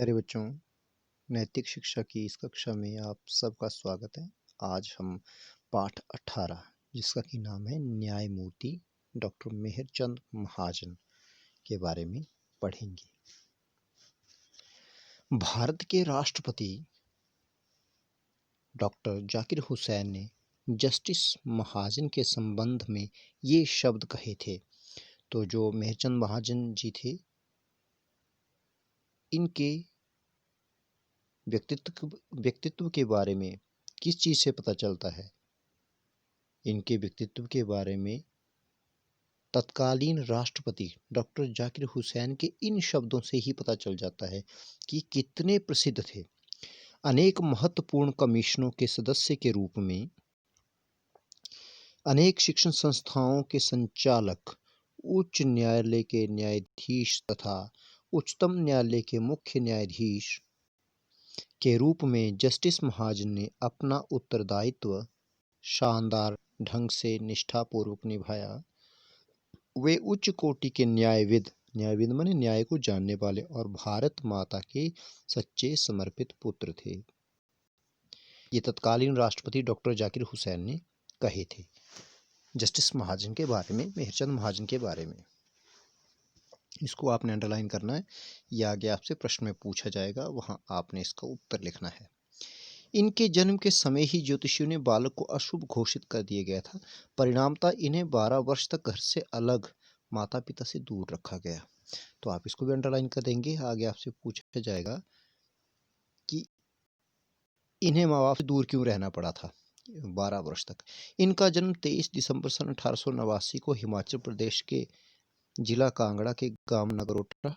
प्यारे बच्चों, नैतिक शिक्षा की इस कक्षा में आप सबका स्वागत है। आज हम पाठ 18 जिसका कि नाम है न्यायमूर्ति डॉक्टर मेहरचंद महाजन के बारे में पढ़ेंगे। भारत के राष्ट्रपति डॉक्टर जाकिर हुसैन ने जस्टिस महाजन के संबंध में ये शब्द कहे थे। तो जो मेहरचंद महाजन जी थे, इनके व्यक्तित्व के बारे में किस चीज़ से पता चलता है? इनके व्यक्तित्व के बारे में तत्कालीन राष्ट्रपति डॉक्टर जाकिर हुसैन के इन शब्दों से ही पता चल जाता है कि कितने प्रसिद्ध थे। अनेक महत्वपूर्ण कमीशनों के सदस्य के रूप में, अनेक शिक्षण संस्थाओं के संचालक, उच्च न्यायालय के न्यायाधीश तथा उच्चतम न्यायालय के मुख्य न्यायाधीश के रूप में जस्टिस महाजन ने अपना उत्तरदायित्व शानदार ढंग से निष्ठापूर्वक निभाया। वे उच्च कोटि के न्यायविद माने न्याय को जानने वाले और भारत माता के सच्चे समर्पित पुत्र थे। ये तत्कालीन राष्ट्रपति डॉक्टर जाकिर हुसैन ने कहे थे जस्टिस महाजन के बारे में, मेहरचंद महाजन के बारे में। इसको आपने अंडरलाइन करना है, या आगे आपसे प्रश्न में पूछा जाएगा, वहाँ आपने इसका उत्तर लिखना है। इनके जन्म के समय ही ज्योतिषियों ने बालक को अशुभ घोषित कर दिया गया था। परिणामतः इन्हें 12 वर्ष तक घर से अलग, माता पिता से दूर रखा गया। तो आप इसको भी अंडरलाइन कर देंगे। आगे आपसे पूछा जाएगा कि इन्हें माँ बाप से दूर क्यों रहना पड़ा था 12 वर्ष तक। इनका जन्म 23 दिसंबर सन 1889 को हिमाचल प्रदेश के जिला कांगड़ा के गांव नगरोटा,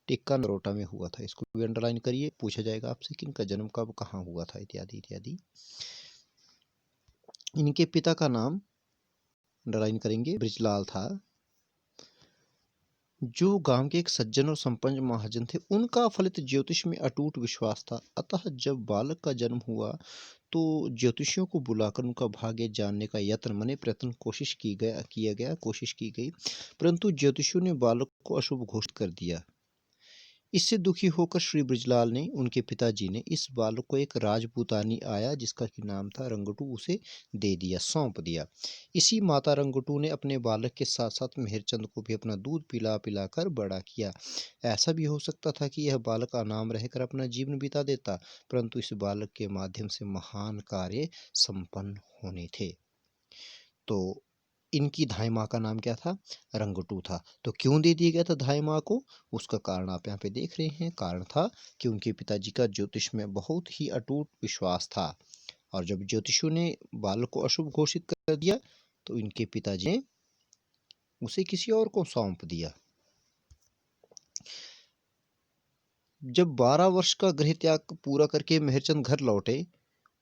टिक्का नरोटा में हुआ था। इसको भी अंडरलाइन करिए। पूछा जाएगा आपसे कि इनका जन्म कब कहाँ हुआ था, इत्यादि इत्यादि। इनके पिता का नाम अंडरलाइन करेंगे, बृजलाल था, जो गांव के एक सज्जन और संपन्न महाजन थे। उनका फलित ज्योतिष में अटूट विश्वास था। अतः जब बालक का जन्म हुआ तो ज्योतिषियों को बुलाकर उनका भाग्य जानने का यत्न माने प्रयत्न कोशिश की गई, परंतु ज्योतिषियों ने बालक को अशुभ घोषित कर दिया। इससे दुखी होकर श्री बृजलाल ने, उनके पिताजी ने, इस बालक को एक राजपूतानी आया जिसका कि नाम था रंगटू, उसे दे दिया, सौंप दिया। इसी माता रंगटू ने अपने बालक के साथ साथ मेहरचंद को भी अपना दूध पिला पिलाकर बड़ा किया। ऐसा भी हो सकता था कि यह बालक अनाम रहकर अपना जीवन बिता देता, परंतु इस बालक के माध्यम से महान कार्य संपन्न होने थे। तो इनकी धाई माँ का नाम क्या था? रंगटू था। तो क्यों दे दिया गया था धाई माँ को? उसका कारण आप यहाँ पे देख रहे हैं। कारण था कि उनके पिताजी का ज्योतिष में बहुत ही अटूट विश्वास था, और जब ज्योतिषियों ने बालक को अशुभ घोषित कर दिया तो इनके पिताजी ने उसे किसी और को सौंप दिया। जब 12 वर्ष का गृह त्याग पूरा करके मेहरचंद घर लौटे,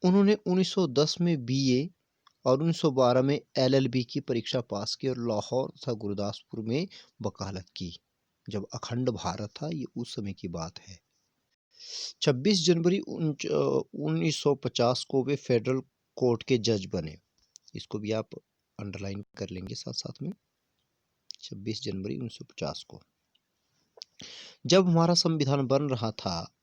उन्होंने 1910 में बीए और 1912 में एलएलबी की परीक्षा पास की और लाहौर तथा गुरदासपुर में वकालत की। जब अखंड भारत था, ये उस समय की बात है। 26 जनवरी 1950 को वे फेडरल कोर्ट के जज बने। इसको भी आप अंडरलाइन कर लेंगे साथ साथ में, 26 जनवरी 1950 को। जब हमारा संविधान बन रहा था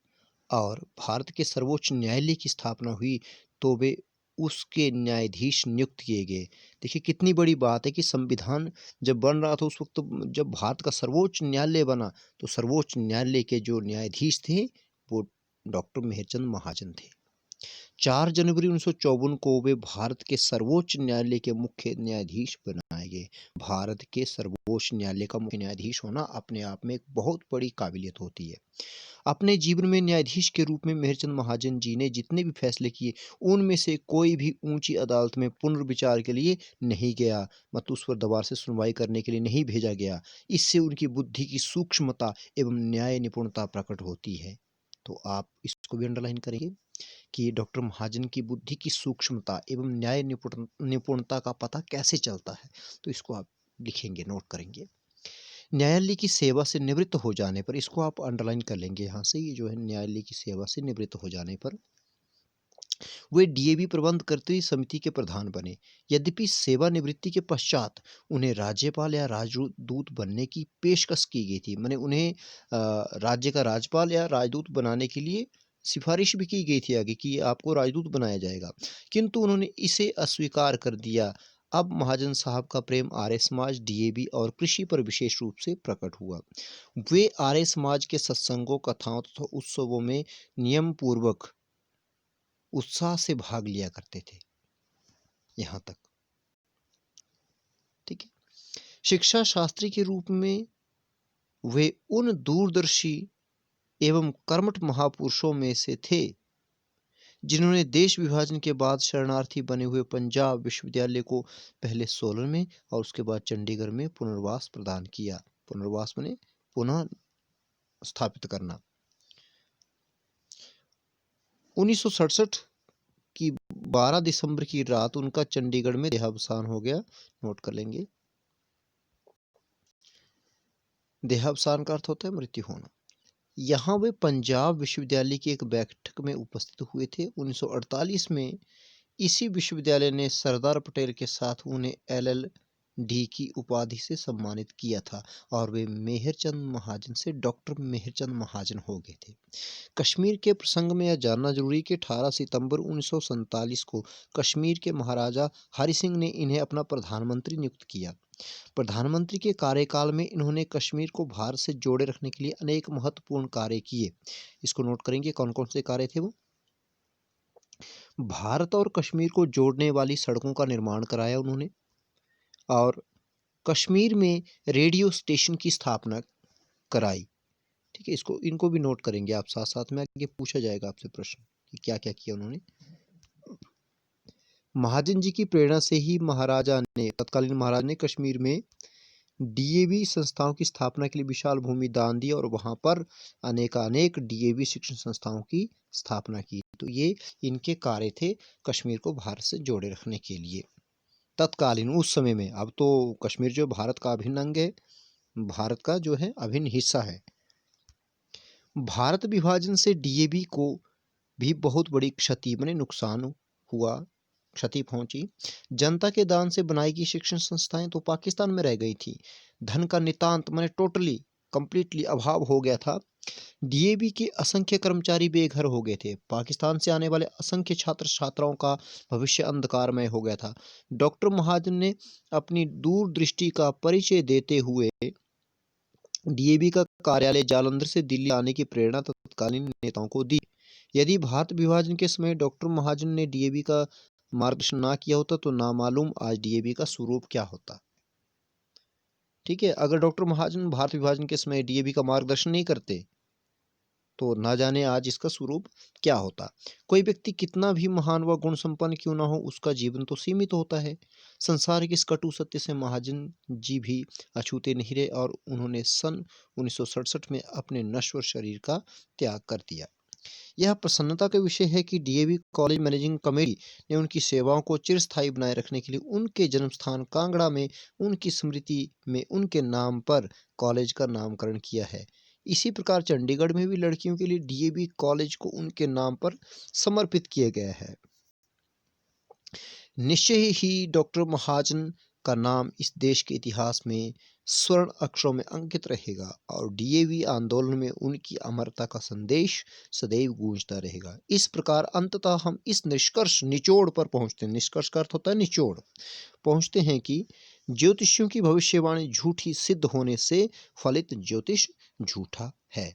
और भारत के सर्वोच्च न्यायालय की स्थापना हुई, तो वे उसके न्यायाधीश नियुक्त किए गए। देखिए कितनी बड़ी बात है कि संविधान जब बन रहा था उस वक्त, जब भारत का सर्वोच्च न्यायालय बना, तो सर्वोच्च न्यायालय के जो न्यायाधीश थे वो डॉक्टर मेहरचंद महाजन थे। 4 जनवरी 1954 को वे भारत के सर्वोच्च न्यायालय के मुख्य न्यायाधीश बनाए गए। भारत के सर्वोच्च न्यायालय का मुख्य न्यायाधीश होना अपने आप में एक बहुत बड़ी काबिलियत होती है। अपने जीवन में न्यायाधीश के रूप में मेहरचंद महाजन जी ने जितने भी फैसले किए, उनमें से कोई भी ऊंची अदालत में पुनर्विचार के लिए नहीं गया, मतलब उस पर दोबारा से सुनवाई करने के लिए नहीं भेजा गया। इससे उनकी बुद्धि की सूक्ष्मता एवं न्याय निपुणता प्रकट होती है। तो आप इसको भी अंडरलाइन करेंगे कि डॉक्टर महाजन की बुद्धि की सूक्ष्मता एवं न्याय निपुणता का पता कैसे चलता है। तो इसको आप लिखेंगे, नोट करेंगे। न्यायालय की सेवा से निवृत्त हो जाने पर, इसको आप अंडरलाइन कर लेंगे यहाँ से, ये जो है न्यायालय की सेवा से निवृत्त हो जाने पर वे डीएवी प्रबंध करती समिति के प्रधान बने। यद्यपि सेवानिवृत्ति के पश्चात उन्हें राज्यपाल या राजदूत बनने की पेशकश की गई थी। माने उन्हें राज्य का राज्यपाल या राजदूत बनाने के लिए सिफारिश भी की गई थी आगे कि आपको राजदूत बनाया जाएगा, किंतु उन्होंने इसे अस्वीकार कर दिया। अब महाजन साहब का प्रेम आर्य समाज, डीएवी और कृषि पर विशेष रूप से प्रकट हुआ। वे आर्य समाज के सत्संगों, कथाओं तथा उत्सवों में नियम पूर्वक उत्साह से भाग लिया करते थे। यहाँ तक ठीक है। शिक्षा शास्त्री के रूप में वे उन दूरदर्शी एवं कर्मठ महापुरुषों में से थे जिन्होंने देश विभाजन के बाद शरणार्थी बने हुए पंजाब विश्वविद्यालय को पहले सोलन में और उसके बाद चंडीगढ़ में पुनर्वास प्रदान किया। पुनर्वास माने पुनः स्थापित करना। 1967 की 12 दिसंबर की रात उनका चंडीगढ़ में देहावसान हो गया। नोट कर लेंगे। देहावसान का अर्थ होता है मृत्यु होना। यहाँ वे पंजाब विश्वविद्यालय की एक बैठक में उपस्थित हुए थे। 1948 में इसी विश्वविद्यालय ने सरदार पटेल के साथ उन्हें LL.D की उपाधि से सम्मानित किया था और वे मेहरचंद महाजन से डॉक्टर मेहरचंद महाजन हो गए थे। कश्मीर के प्रसंग में यह जानना जरूरी कि 18 सितंबर 1947 को कश्मीर के महाराजा हरि सिंह ने इन्हें अपना प्रधानमंत्री नियुक्त किया। प्रधानमंत्री के कार्यकाल में इन्होंने कश्मीर को भारत से जोड़े रखने के लिए अनेक महत्वपूर्ण कार्य किए। इसको नोट करेंगे कौन कौन से कार्य थे वो। भारत और कश्मीर को जोड़ने वाली सड़कों का निर्माण कराया उन्होंने, और कश्मीर में रेडियो स्टेशन की स्थापना कराई। ठीक है, इसको इनको भी नोट करेंगे आप, साथ साथ में आगे पूछा जाएगा आपसे प्रश्न कि क्या क्या किया उन्होंने। महाजन जी की प्रेरणा से ही तत्कालीन महाराज ने कश्मीर में डीएवी संस्थाओं की स्थापना के लिए विशाल भूमि दान दी और वहां पर अनेक डीएवी शिक्षण संस्थाओं की स्थापना की। तो ये इनके कार्य थे कश्मीर को भारत से जोड़े रखने के लिए तत्कालीन उस समय में। अब तो कश्मीर जो भारत का अभिन्न अंग है, भारत का जो है अभिन्न हिस्सा है। भारत विभाजन से डीएवी को भी बहुत बड़ी क्षति माने नुकसान हुआ, क्षति पहुंची। जनता के दान से बनाई गई शिक्षण संस्थाएं तो पाकिस्तान में रह गई थी। धन का नितांत माने टोटली कंप्लीटली अभाव हो गया था। डीएवी के असंख्य कर्मचारी बेघर हो गए थे। पाकिस्तान से आने वाले असंख्य छात्र छात्राओं का भविष्य अंधकारमय हो गया था। डॉक्टर महाजन ने अपनी दूरदृष्टि का परिचय देते हुए डीएवी का कार्यालय जालंधर से दिल्ली आने की प्रेरणा तत्कालीन नेताओं को दी। यदि भारत विभाजन के समय डॉक्टर महाजन ने डीएवी का मार्गदर्शन ना किया होता तो नामालूम आज डीएवी का स्वरूप क्या होता। ठीक है, अगर डॉक्टर महाजन भारत विभाजन के समय डीएवी का मार्गदर्शन नहीं करते तो ना जाने आज इसका स्वरूप क्या होता। कोई व्यक्ति कितना भी महान व गुण संपन्न क्यों ना हो, उसका जीवन तो सीमित होता है। संसार के इस कटु सत्य से महाजन जी भी अछूते नहीं रहे और उन्होंने सन 1967 में अपने नश्वर शरीर का त्याग कर दिया। यह प्रसन्नता का विषय है कि डीएवी कॉलेज मैनेजिंग कमेटी ने उनकी सेवाओं को चिरस्थायी बनाए रखने के लिए उनके जन्म स्थान कांगड़ा में उनकी स्मृति में उनके नाम पर कॉलेज का नामकरण किया है। इसी प्रकार चंडीगढ़ में भी लड़कियों के लिए डीएवी कॉलेज को उनके नाम पर समर्पित किया गया है। निश्चय ही डॉक्टर महाजन का नाम इस देश के इतिहास में स्वर्ण अक्षरों में अंकित रहेगा और डीएवी आंदोलन में उनकी अमरता का संदेश सदैव गूंजता रहेगा। इस प्रकार अंततः हम इस निचोड़ पर पहुंचते हैं। निष्कर्ष का अर्थ होता है निचोड़। पहुंचते हैं कि ज्योतिषियों की भविष्यवाणी झूठी सिद्ध होने से फलित ज्योतिष झूठा है।